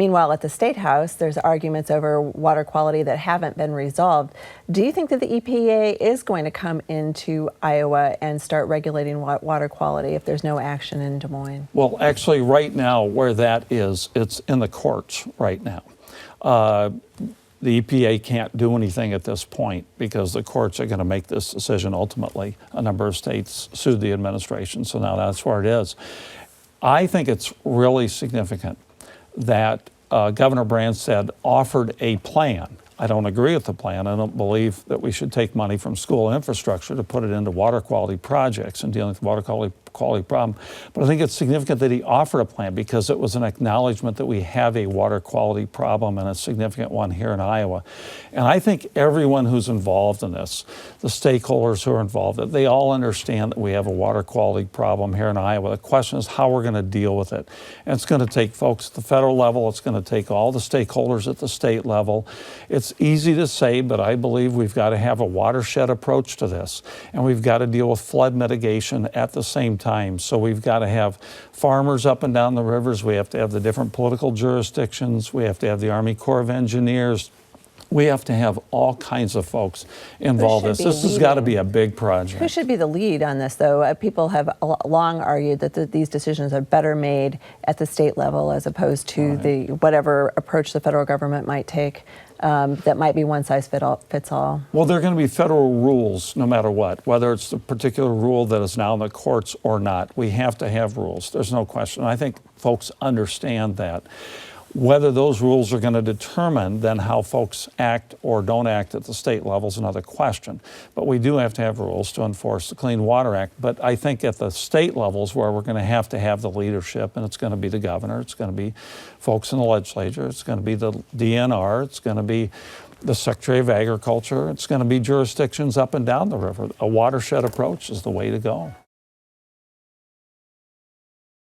Meanwhile, at the State House, there's arguments over water quality that haven't been resolved. Do you think that the EPA is going to come into Iowa and start regulating water quality if there's no action in Des Moines? Well, actually, right now, where that is, it's in the courts right now. The EPA can't do anything at this point because the courts are going to make this decision ultimately. A number of states sued the administration, so now that's where it is. I think it's really significant that Governor Branstad offered a plan. I don't agree with the plan. I don't believe that we should take money from school infrastructure to put it into water quality projects and dealing with water quality problem. But I think it's significant that he offered a plan because it was an acknowledgement that we have a water quality problem and a significant one here in Iowa. And I think everyone who's involved in this, the stakeholders who are involved, they all understand that we have a water quality problem here in Iowa. The question is how we're going to deal with it. And it's going to take folks at the federal level. It's going to take all the stakeholders at the state level. It's easy to say, but I believe we've got to have a watershed approach to this. And we've got to deal with flood mitigation at the same time. So we've got to have farmers up and down the rivers. We have to have the different political jurisdictions. We have to have the Army Corps of Engineers. We have to have all kinds of folks involved in this. This has got to be a big project. Who should be the lead on this, though? People have long argued that these decisions are better made at the state level as opposed to the whatever approach the federal government might take. That might be one size fits all. Well, there are going to be federal rules no matter what, whether it's the particular rule that is now in the courts or not. We have to have rules. There's no question. I think folks understand that. Whether those rules are going to determine then how folks act or don't act at the state level is another question. But we do have to have rules to enforce the Clean Water Act. But I think at the state levels where we're going to have the leadership, and it's going to be the governor, it's going to be folks in the legislature, it's going to be the DNR, it's going to be the Secretary of Agriculture, it's going to be jurisdictions up and down the river. A watershed approach is the way to go.